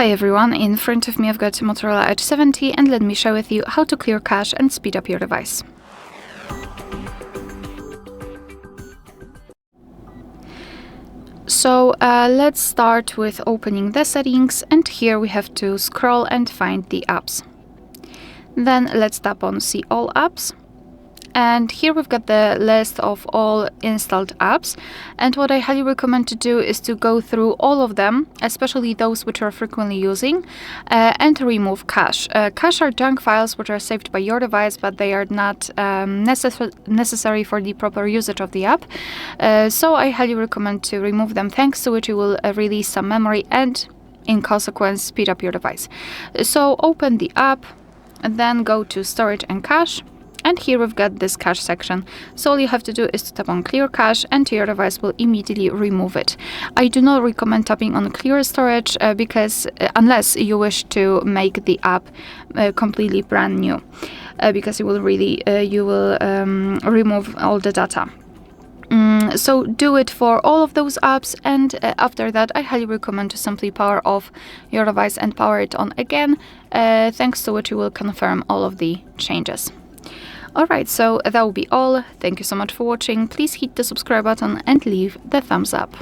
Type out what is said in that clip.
Hi everyone, in front of me I've got Motorola Edge 70 and let me share with you how to clear cache and speed up your device. So let's start with opening the settings, and here we have to scroll and find the apps. Then let's tap on See All Apps. And here we've got the list of all installed apps, and what I highly recommend to do is to go through all of them, especially those which are frequently using, and remove cache. Cache are junk files which are saved by your device, but they are not necessary for the proper usage of the app, so I highly recommend to remove them, thanks to which you will release some memory and in consequence speed up your device. So open the app and then go to Storage and Cache. And here we've got this cache section. So all you have to do is to tap on Clear Cache and your device will immediately remove it. I do not recommend tapping on Clear Storage because unless you wish to make the app completely brand new, because you will remove all the data. So do it for all of those apps, and after that I highly recommend to simply power off your device and power it on again, thanks to which you will confirm all of the changes. Alright, so that will be all. Thank you so much for watching. Please hit the subscribe button and leave the thumbs up.